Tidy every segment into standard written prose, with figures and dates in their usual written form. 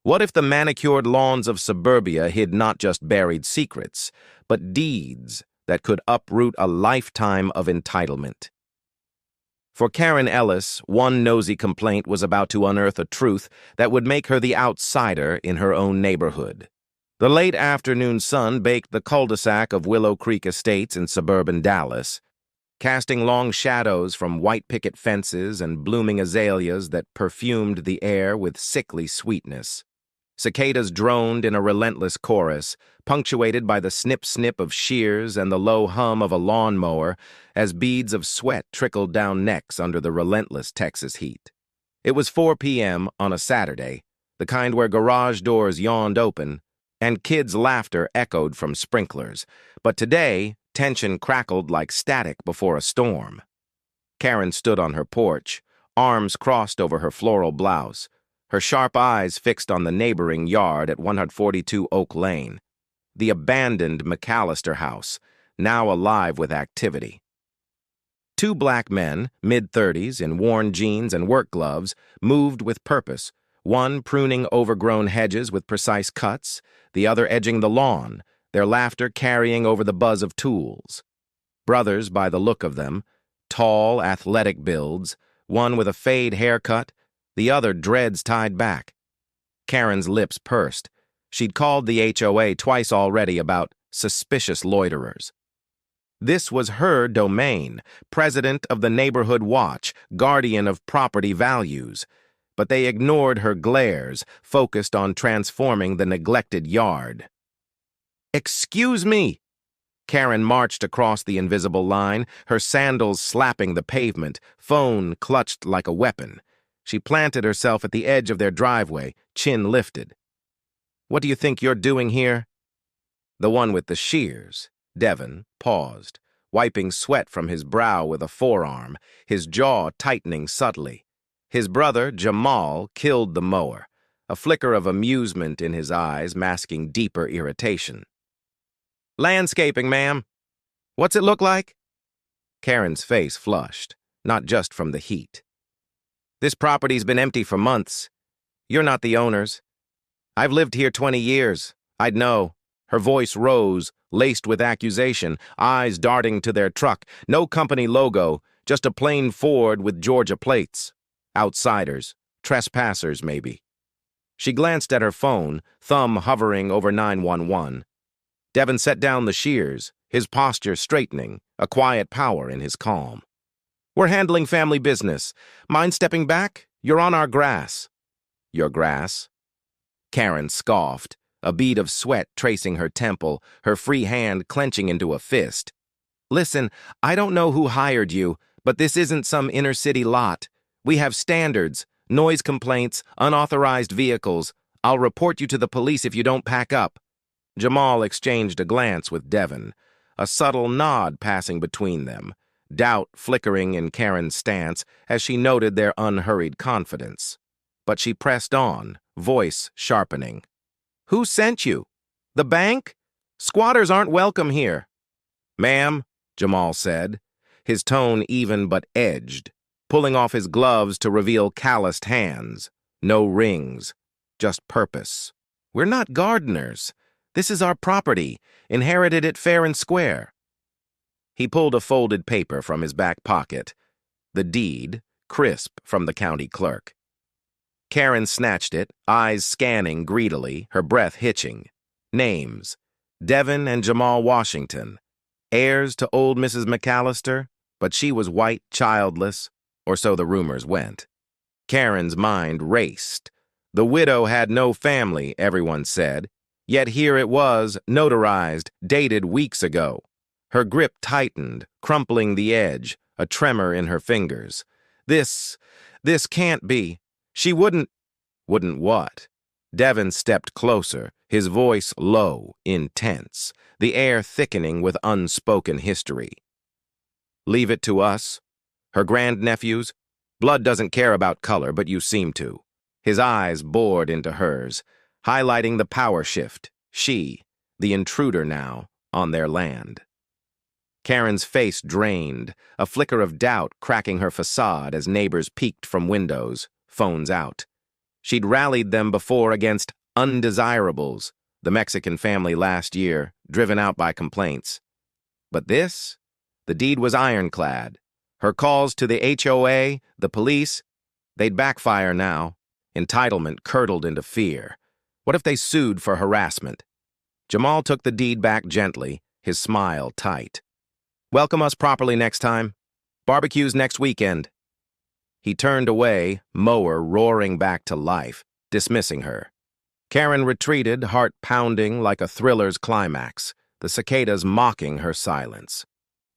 What if the manicured lawns of suburbia hid not just buried secrets, but deeds that could uproot a lifetime of entitlement? For Karen Ellis, one nosy complaint was about to unearth a truth that would make her the outsider in her own neighborhood. The late afternoon sun baked the cul-de-sac of Willow Creek Estates in suburban Dallas, casting long shadows from white picket fences and blooming azaleas that perfumed the air with sickly sweetness. Cicadas droned in a relentless chorus, punctuated by the snip-snip of shears and the low hum of a lawnmower as beads of sweat trickled down necks under the relentless Texas heat. It was 4 p.m. on a Saturday, the kind where garage doors yawned open, and kids' laughter echoed from sprinklers. But today, tension crackled like static before a storm. Karen stood on her porch, arms crossed over her floral blouse, her sharp eyes fixed on the neighboring yard at 142 Oak Lane, the abandoned McAllister house, now alive with activity. Two black men, mid-30s, in worn jeans and work gloves, moved with purpose, one pruning overgrown hedges with precise cuts, the other edging the lawn, their laughter carrying over the buzz of tools. Brothers by the look of them, tall, athletic builds, one with a fade haircut, the other dreads tied back. Karen's lips pursed. She'd called the HOA twice already about suspicious loiterers. This was her domain, president of the neighborhood watch, guardian of property values. But they ignored her glares, focused on transforming the neglected yard. "Excuse me!" Karen marched across the invisible line, her sandals slapping the pavement, phone clutched like a weapon. She planted herself at the edge of their driveway, chin lifted. "What do you think you're doing here?" The one with the shears, Devon, paused, wiping sweat from his brow with a forearm, his jaw tightening subtly. His brother, Jamal, killed the mower, a flicker of amusement in his eyes masking deeper irritation. "Landscaping, ma'am. What's it look like?" Karen's face flushed, not just from the heat. "This property's been empty for months. You're not the owners. I've lived here 20 years. I'd know." Her voice rose, laced with accusation, eyes darting to their truck. No company logo, just a plain Ford with Georgia plates. Outsiders, trespassers maybe. She glanced at her phone, thumb hovering over 911. Devon set down the shears, his posture straightening, a quiet power in his calm. "We're handling family business. Mind stepping back? You're on our grass." "Your grass?" Karen scoffed, a bead of sweat tracing her temple, her free hand clenching into a fist. "Listen, I don't know who hired you, but this isn't some inner-city lot. We have standards, noise complaints, unauthorized vehicles. I'll report you to the police if you don't pack up." Jamal exchanged a glance with Devon, a subtle nod passing between them, doubt flickering in Karen's stance as she noted their unhurried confidence. But she pressed on, voice sharpening. "Who sent you? The bank? Squatters aren't welcome here." "Ma'am," Jamal said, his tone even but edged, pulling off his gloves to reveal calloused hands. No rings, just purpose. "We're not gardeners. This is our property, inherited it fair and square." He pulled a folded paper from his back pocket, the deed, crisp from the county clerk. Karen snatched it, eyes scanning greedily, her breath hitching. Names: Devon and Jamal Washington. Heirs to old Mrs. McAllister, but she was white, childless, or so the rumors went. Karen's mind raced. The widow had no family, everyone said, yet here it was, notarized, dated weeks ago. Her grip tightened, crumpling the edge, a tremor in her fingers. This can't be. She wouldn't. Wouldn't what? Devon stepped closer, his voice low, intense, the air thickening with unspoken history. "Leave it to us. Her grandnephews? Blood doesn't care about color, but you seem to." His eyes bored into hers, highlighting the power shift. She, the intruder now, on their land. Karen's face drained, a flicker of doubt cracking her facade as neighbors peeked from windows, phones out. She'd rallied them before against undesirables, the Mexican family last year, driven out by complaints. But this? The deed was ironclad. Her calls to the HOA, the police, they'd backfire now. Entitlement curdled into fear. What if they sued for harassment? Jamal took the deed back gently, his smile tight. Welcome us properly next time. Barbecues next weekend. He turned away, mower roaring back to life, dismissing her. Karen retreated, heart pounding like a thriller's climax, the cicadas mocking her silence.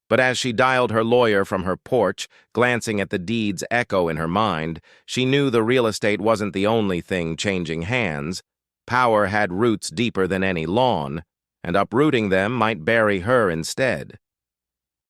But as she dialed her lawyer from her porch, glancing at the deed's echo in her mind, she knew the real estate wasn't the only thing changing hands. Power had roots deeper than any lawn, and uprooting them might bury her instead.